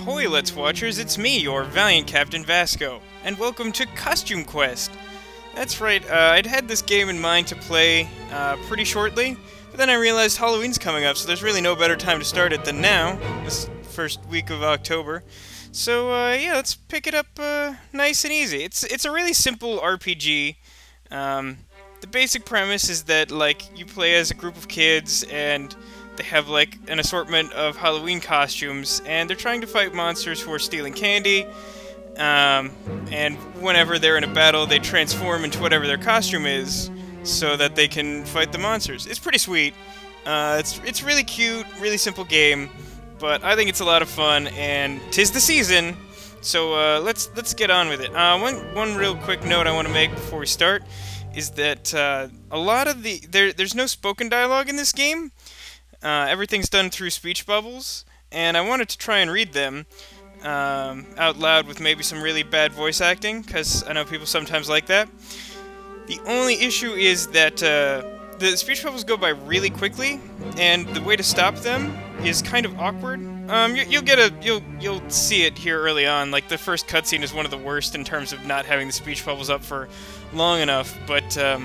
Ahoy, Let's Watchers, it's me, your valiant Captain Vasco, and welcome to Costume Quest! That's right, I'd had this game in mind to play pretty shortly, but then I realized Halloween's coming up, so there's really no better time to start it than now, this first week of October. So, yeah, let's pick it up nice and easy. It's a really simple RPG. The basic premise is that, like, you play as a group of kids, and they have, like, an assortment of Halloween costumes, and they're trying to fight monsters who are stealing candy, and whenever they're in a battle, they transform into whatever their costume is, so that they can fight the monsters. It's pretty sweet. It's really cute, really simple game, but I think it's a lot of fun, and 'tis the season, so let's get on with it. One real quick note I want to make before we start is that a lot of there's no spoken dialogue in this game. Everything's done through speech bubbles, and I wanted to try and read them out loud with maybe some really bad voice acting, because I know people sometimes like that. The only issue is that the speech bubbles go by really quickly, and the way to stop them is kind of awkward. You'll see it here early on. Like, the first cutscene is one of the worst in terms of not having the speech bubbles up for long enough, but I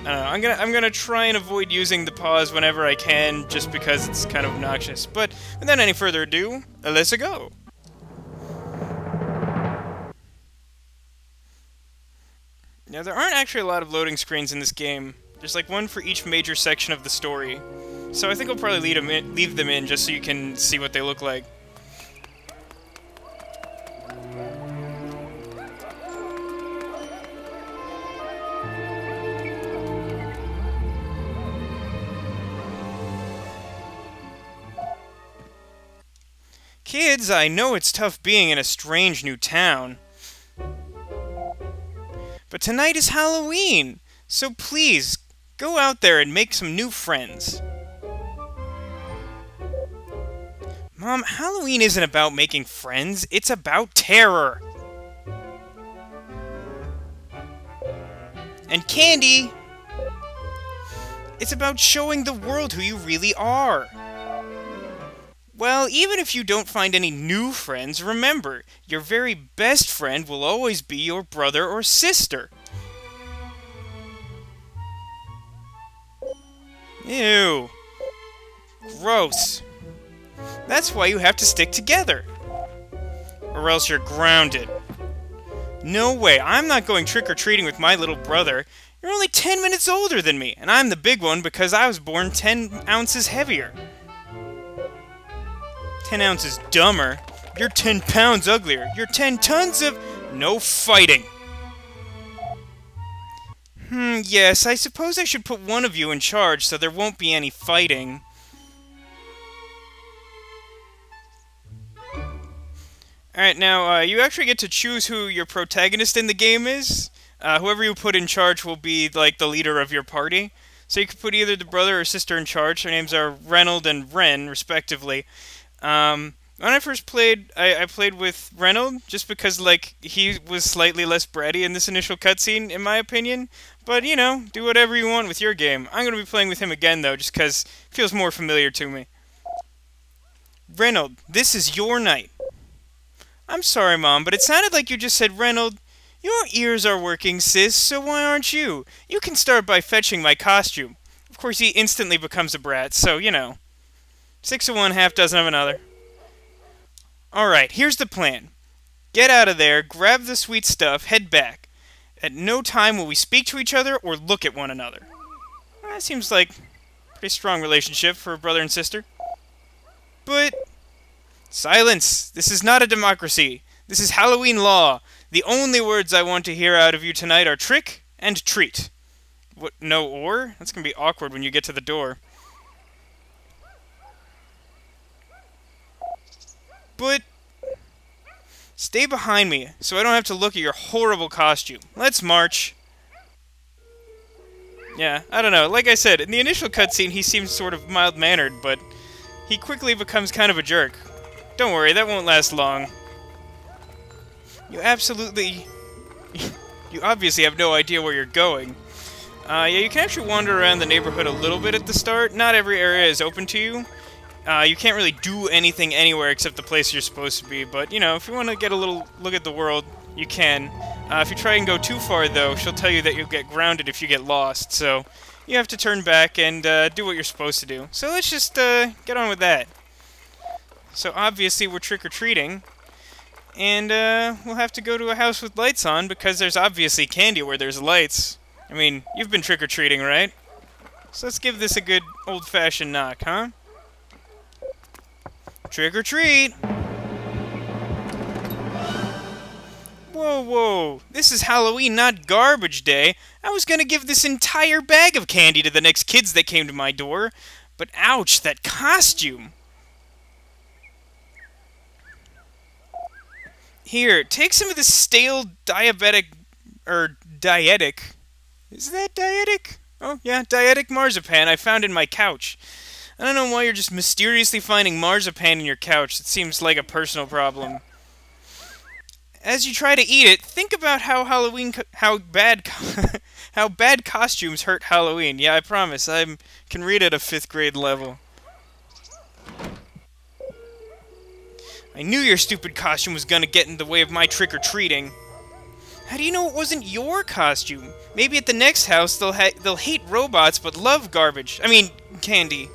don't know, I'm gonna try and avoid using the pause whenever I can, just because it's kind of obnoxious. But without any further ado, let's go. Now, there aren't actually a lot of loading screens in this game. There's like one for each major section of the story, so I think I'll probably leave them in just so you can see what they look like. Kids, I know it's tough being in a strange new town, but tonight is Halloween, so please, go out there and make some new friends. Mom, Halloween isn't about making friends, it's about terror. And candy, it's about showing the world who you really are. Well, even if you don't find any new friends, remember, your very best friend will always be your brother or sister. Ew. Gross. That's why you have to stick together. Or else you're grounded. No way, I'm not going trick-or-treating with my little brother. You're only 10 minutes older than me, and I'm the big one because I was born 10 ounces heavier. 10 ounces dumber? You're 10 pounds uglier. You're 10 tons of... No fighting. Yes, I suppose I should put one of you in charge so there won't be any fighting. Alright, now, you actually get to choose who your protagonist in the game is. Whoever you put in charge will be, like, the leader of your party. So you can put either the brother or sister in charge. Their names are Reynold and Ren, respectively. When I first played, I played with Reynold, just because, like, he was slightly less bratty in this initial cutscene, in my opinion. But, you know, do whatever you want with your game. I'm going to be playing with him again, though, just because it feels more familiar to me. Reynold, this is your night. I'm sorry, Mom, but it sounded like you just said Reynold. Your ears are working, sis, so why aren't you? You can start by fetching my costume. Of course, he instantly becomes a brat, so, you know. 6 of one, half dozen of another. Alright, here's the plan. Get out of there, grab the sweet stuff, head back. At no time will we speak to each other or look at one another. That seems like a pretty strong relationship for a brother and sister. But... silence! This is not a democracy. This is Halloween law. The only words I want to hear out of you tonight are trick and treat. What, no or? That's gonna be awkward when you get to the door. But stay behind me, so I don't have to look at your horrible costume. Let's march. Yeah, I don't know. Like I said, in the initial cutscene, he seems sort of mild-mannered, but he quickly becomes kind of a jerk. Don't worry, that won't last long. You obviously have no idea where you're going. Yeah, you can actually wander around the neighborhood a little bit at the start. Not every area is open to you. You can't really do anything anywhere except the place you're supposed to be, but, you know, if you want to get a little look at the world, you can. If you try and go too far, though, she'll tell you that you'll get grounded if you get lost, so you have to turn back and do what you're supposed to do. So let's just get on with that. So obviously we're trick-or-treating, and we'll have to go to a house with lights on, because there's obviously candy where there's lights. I mean, you've been trick-or-treating, right? So let's give this a good old-fashioned knock, huh? Trick or treat! Whoa, whoa. This is Halloween, not garbage day. I was gonna give this entire bag of candy to the next kids that came to my door. But ouch, that costume! Here, take some of this stale dietic... Is that dietic? Oh, yeah, dietic marzipan I found in my couch. I don't know why you're just mysteriously finding marzipan in your couch. It seems like a personal problem. As you try to eat it, think about how bad costumes hurt Halloween. Yeah, I promise. I can read at a 5th grade level. I knew your stupid costume was gonna get in the way of my trick-or-treating. How do you know it wasn't your costume? Maybe at the next house they'll hate robots but love garbage. I mean, candy.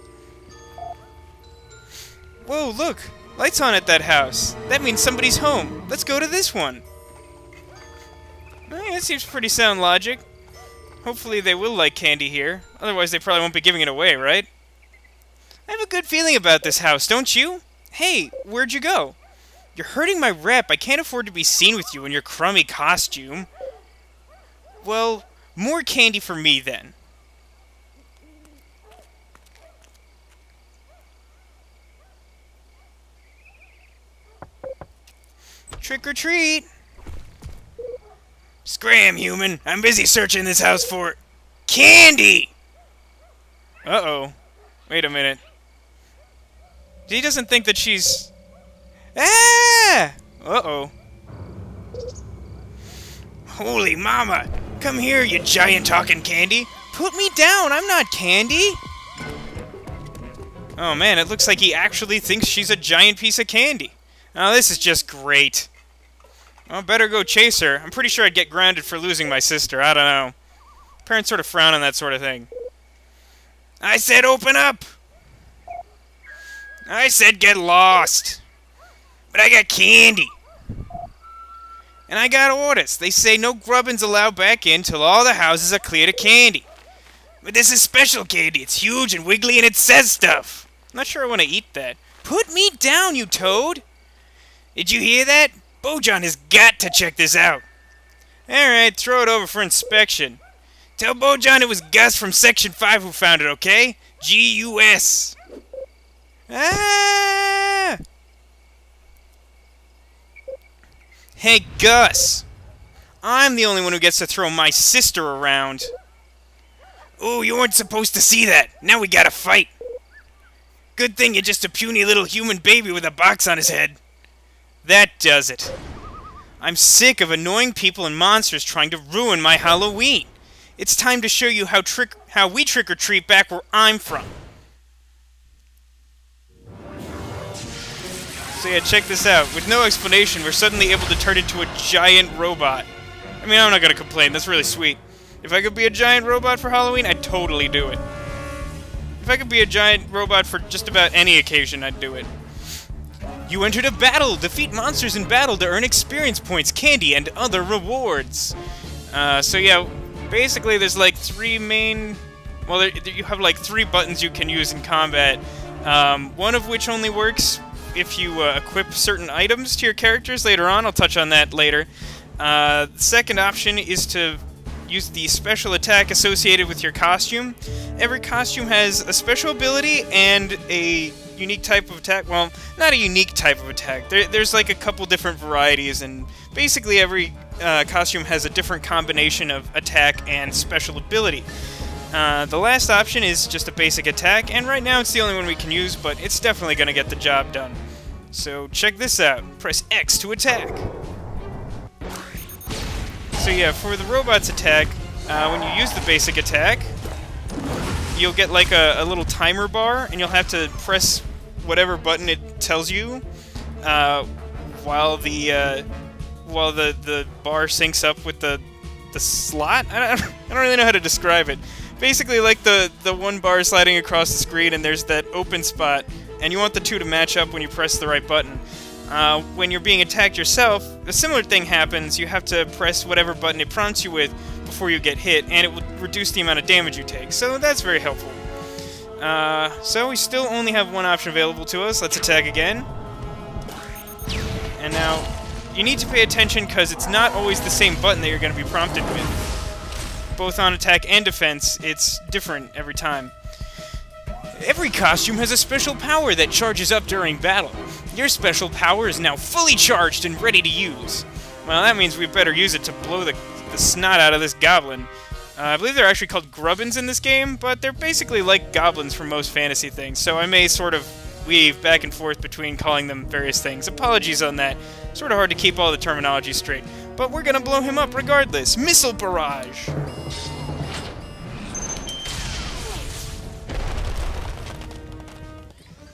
Whoa, look! Lights on at that house. That means somebody's home. Let's go to this one. That seems pretty sound logic. Hopefully they will like candy here. Otherwise they probably won't be giving it away, right? I have a good feeling about this house, don't you? Hey, where'd you go? You're hurting my rep. I can't afford to be seen with you in your crummy costume. Well, more candy for me then. Trick or treat! Scram, human! I'm busy searching this house for... candy! Uh-oh. Wait a minute. He doesn't think that she's... Ah! Uh-oh. Holy mama! Come here, you giant talking candy! Put me down! I'm not candy! Oh man, it looks like he actually thinks she's a giant piece of candy. Oh, this is just great. Well, better go chase her. I'm pretty sure I'd get grounded for losing my sister. I don't know. Parents sort of frown on that sort of thing. I said open up! I said get lost! But I got candy! And I got orders. They say no Grubbins allowed back in till all the houses are cleared of candy. But this is special candy. It's huge and wiggly and it says stuff. I'm not sure I want to eat that. Put me down, you toad! Did you hear that? Bojan has got to check this out. Alright, throw it over for inspection. Tell Bojan it was Gus from Section 5 who found it, okay? G-U-S. Ah! Hey, Gus. I'm the only one who gets to throw my sister around. Ooh, you weren't supposed to see that. Now we gotta fight. Good thing you're just a puny little human baby with a box on his head. That does it. I'm sick of annoying people and monsters trying to ruin my Halloween. It's time to show you how we trick-or-treat back where I'm from. So yeah, check this out. With no explanation, we're suddenly able to turn into a giant robot. I mean, I'm not gonna complain. That's really sweet. If I could be a giant robot for Halloween, I'd totally do it. If I could be a giant robot for just about any occasion, I'd do it. You entered a battle! Defeat monsters in battle to earn experience points, candy, and other rewards. So yeah, basically there's like 3 main... Well, you have like 3 buttons you can use in combat. One of which only works if you equip certain items to your characters later on. I'll touch on that later. The second option is to use the special attack associated with your costume. Every costume has a special ability and a unique type of attack. Well, not a unique type of attack. There's like a couple different varieties, and basically every costume has a different combination of attack and special ability. The last option is just a basic attack, and right now it's the only one we can use, but it's definitely going to get the job done. So check this out. Press X to attack. So yeah, for the robot's attack, when you use the basic attack, you'll get like a little timer bar, and you'll have to press whatever button it tells you, while the bar syncs up with the slot. I don't really know how to describe it. Basically, like the one bar sliding across the screen, and there's that open spot, and you want the two to match up when you press the right button. When you're being attacked yourself, a similar thing happens. You have to press whatever button it prompts you with before you get hit, and it will reduce the amount of damage you take. So that's very helpful. So we still only have one option available to us. Let's attack again. And now, you need to pay attention because it's not always the same button that you're going to be prompted with. Both on attack and defense, it's different every time. Every costume has a special power that charges up during battle. Your special power is now fully charged and ready to use. Well, that means we better use it to blow the snot out of this goblin. I believe they're actually called Grubbins in this game, but they're basically like goblins for most fantasy things, so I may sort of weave back and forth between calling them various things. Apologies on that. Sort of hard to keep all the terminology straight. But we're gonna blow him up regardless. Missile barrage!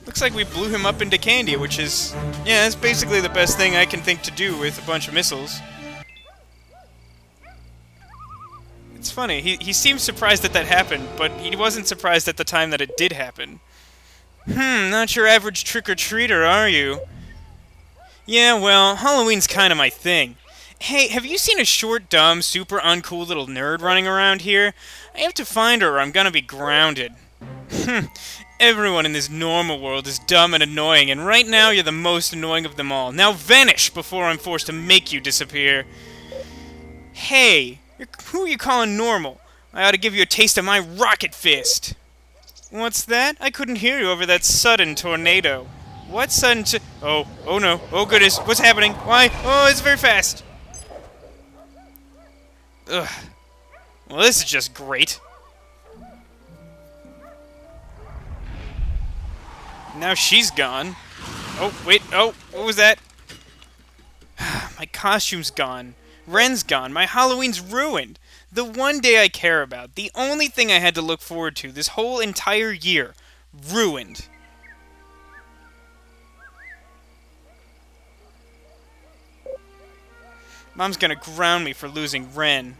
Looks like we blew him up into candy, which is... yeah, that's basically the best thing I can think to do with a bunch of missiles. It's funny, he seems surprised that happened, but he wasn't surprised at the time that it did happen. Not your average trick-or-treater, are you? Yeah, well, Halloween's kinda my thing. Hey, have you seen a short, dumb, super uncool little nerd running around here? I have to find her or I'm gonna be grounded. Everyone in this normal world is dumb and annoying, and right now you're the most annoying of them all. Now vanish before I'm forced to make you disappear. Hey, who are you calling normal? I ought to give you a taste of my rocket fist. What's that? I couldn't hear you over that sudden tornado. What sudden oh no. Oh goodness, what's happening? Why? Oh, it's very fast. Ugh. Well, this is just great. Now she's gone. Oh, wait, oh, what was that? My costume's gone. Ren's gone. My Halloween's ruined. The one day I care about. The only thing I had to look forward to this whole entire year. Ruined. Mom's gonna ground me for losing Ren.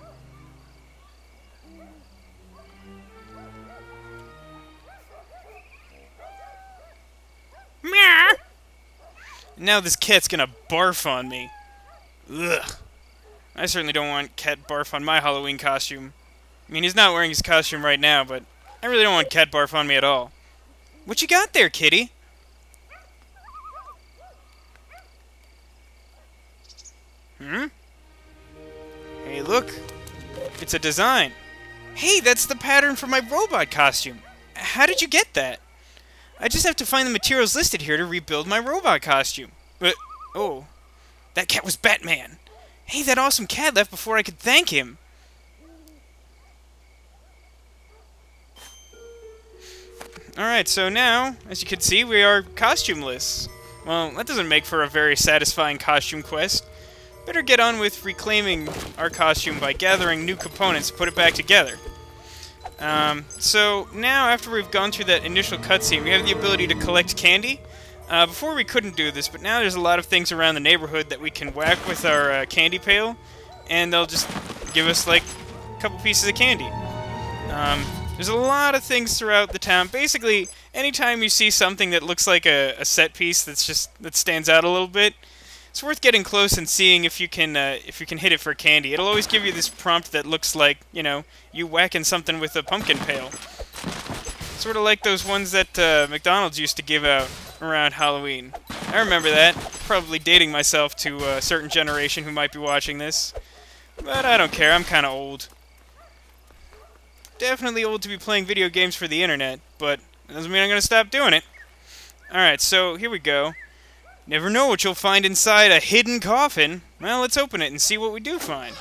Meow. Now this cat's gonna barf on me. Ugh. I certainly don't want cat barf on my Halloween costume. I mean, he's not wearing his costume right now, but I really don't want cat barf on me at all. What you got there, kitty? Hey, look. It's a design. Hey, that's the pattern for my robot costume. How did you get that? I just have to find the materials listed here to rebuild my robot costume. Oh, that cat was Batman. Hey, that awesome cat left before I could thank him. Alright, so now, as you can see, we are costumeless. Well, that doesn't make for a very satisfying costume quest. Better get on with reclaiming our costume by gathering new components to put it back together. So now, after we've gone through that initial cutscene, we have the ability to collect candy. Before we couldn't do this, but now there's a lot of things around the neighborhood that we can whack with our candy pail, and they'll just give us, like, a couple pieces of candy. There's a lot of things throughout the town. Basically, anytime you see something that looks like a set piece that stands out a little bit, it's worth getting close and seeing if you can hit it for candy. It'll always give you this prompt that looks like, you know, you whacking something with a pumpkin pail. Sort of like those ones that McDonald's used to give out around Halloween. I remember that. Probably dating myself to a certain generation who might be watching this. But I don't care, I'm kinda old. Definitely old to be playing video games for the internet, but that doesn't mean I'm gonna stop doing it. Alright, so here we go. Never know what you'll find inside a hidden coffin. Well, let's open it and see what we do find.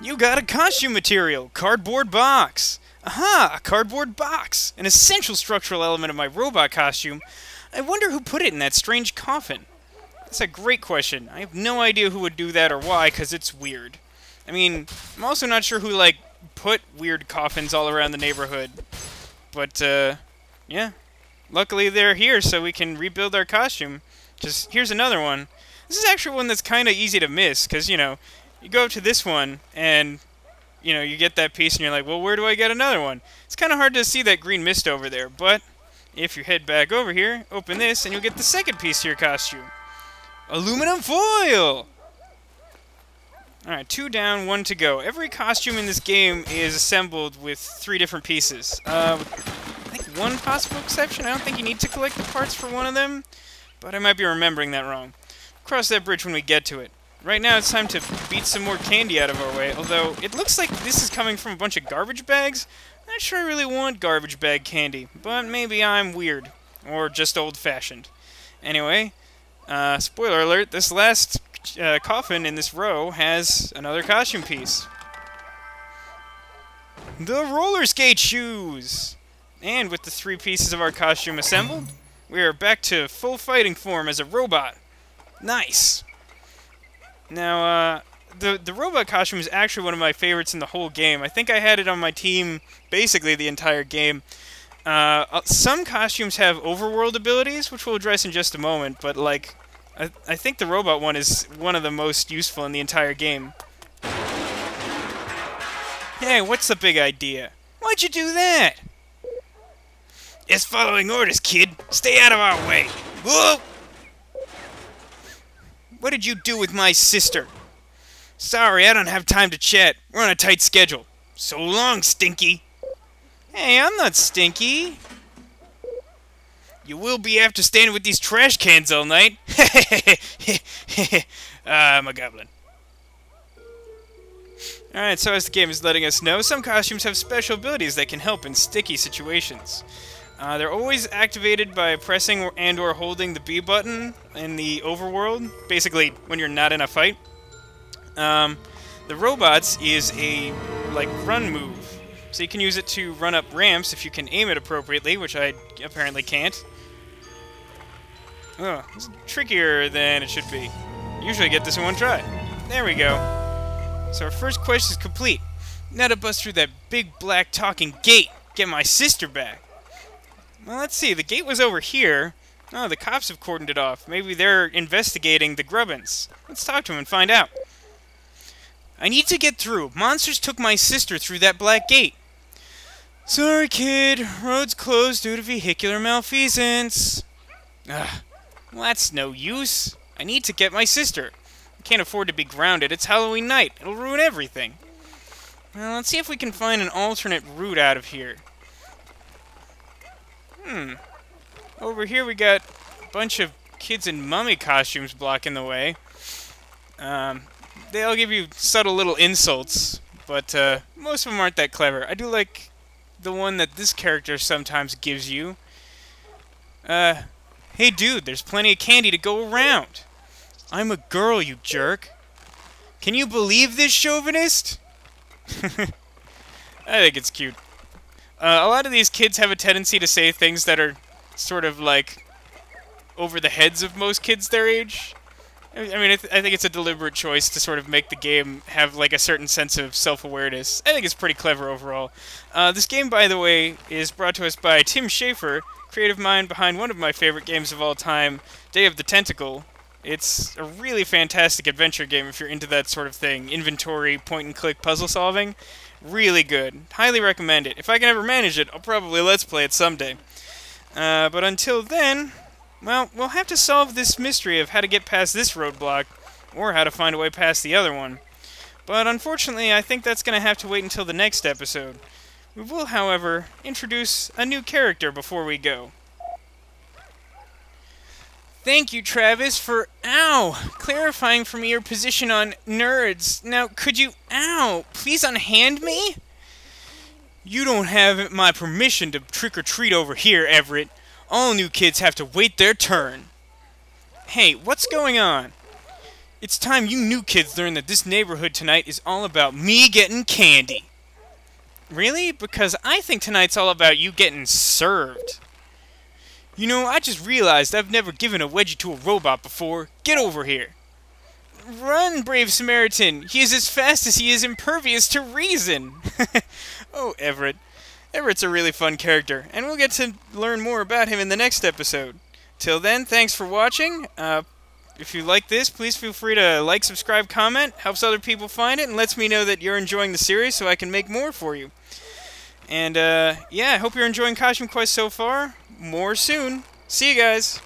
You got a costume material! Cardboard box! Aha! A cardboard box! An essential structural element of my robot costume. I wonder who put it in that strange coffin. That's a great question. I have no idea who would do that or why, because it's weird. I mean, I'm also not sure who, like, put weird coffins all around the neighborhood. But, yeah. luckily they're here so we can rebuild our costume. Just, here's another one. This is actually one that's kind of easy to miss, because, you know, you go up to this one, and, you know, you get that piece, and you're like, well, where do I get another one? It's kind of hard to see that green mist over there, but if you head back over here, open this, and you'll get the second piece to your costume. Aluminum foil! Alright, 2 down, 1 to go. Every costume in this game is assembled with 3 different pieces. I think one possible exception. I don't think you need to collect the parts for one of them, but I might be remembering that wrong. Cross that bridge when we get to it. Right now it's time to beat some more candy out of our way, although it looks like this is coming from a bunch of garbage bags. I'm not sure I really want garbage bag candy, but maybe I'm weird, or just old-fashioned. Anyway, spoiler alert, this last coffin in this row has another costume piece. The roller skate shoes! And with the 3 pieces of our costume assembled, we are back to full fighting form as a robot. Nice! Now, the robot costume is actually one of my favorites in the whole game. I think I had it on my team basically the entire game. Some costumes have overworld abilities, which we'll address in just a moment, but, like, I think the robot one is one of the most useful in the entire game. Hey, what's the big idea? Why'd you do that? It's following orders, kid. Stay out of our way. Whoa! What did you do with my sister? Sorry, I don't have time to chat. We're on a tight schedule. So long, Stinky. Hey, I'm not Stinky. You will be after standing with these trash cans all night. I'm a goblin. Alright, so as the game is letting us know, some costumes have special abilities that can help in sticky situations. They're always activated by pressing and/or holding the B button in the overworld, basically when you're not in a fight. The robots is a, like, run move. So you can use it to run up ramps if you can aim it appropriately, which I apparently can't. Oh, it's trickier than it should be. Usually I get this in one try. There we go. So our first quest is complete. Now to bust through that big black talking gate. Get my sister back. Well, let's see. The gate was over here. Oh, the cops have cordoned it off. Maybe they're investigating the Grubbins. Let's talk to them and find out. I need to get through. Monsters took my sister through that black gate. Sorry, kid. Road's closed due to vehicular malfeasance. Ugh. Well, that's no use. I need to get my sister. I can't afford to be grounded. It's Halloween night. It'll ruin everything. Well, let's see if we can find an alternate route out of here. Over here we got a bunch of kids in mummy costumes blocking the way. They'll give you subtle little insults, but most of them aren't that clever. I do like the one that this character sometimes gives you. Hey dude, there's plenty of candy to go around. I'm a girl, you jerk. Can you believe this, chauvinist? I think it's cute. A lot of these kids have a tendency to say things that are sort of, like, over the heads of most kids their age. I mean, I think it's a deliberate choice to sort of make the game have, like, a certain sense of self-awareness. I think it's pretty clever overall. This game, by the way, is brought to us by Tim Schafer, creative mind behind one of my favorite games of all time, Day of the Tentacle. It's a really fantastic adventure game if you're into that sort of thing. Inventory, point-and-click puzzle solving. Really good. Highly recommend it. If I can ever manage it, I'll probably Let's Play it someday. But until then, well, we'll have to solve this mystery of how to get past this roadblock, or how to find a way past the other one. But unfortunately, I think that's going to have to wait until the next episode. We will, however, introduce a new character before we go. Thank you, Travis, for, clarifying for me your position on nerds. Now, could you, please unhand me? You don't have my permission to trick-or-treat over here, Everett. All new kids have to wait their turn. Hey, what's going on? It's time you new kids learn that this neighborhood tonight is all about me getting candy. Really? Because I think tonight's all about you getting served. You know, I just realized I've never given a wedgie to a robot before. Get over here. Run, brave Samaritan. He is as fast as he is impervious to reason. Oh, Everett. Everett's a really fun character, and we'll get to learn more about him in the next episode. Till then, thanks for watching. If you like this, please feel free to like, subscribe, comment. Helps other people find it and lets me know that you're enjoying the series so I can make more for you. And, yeah, I hope you're enjoying Costume Quest so far. More soon. See you guys!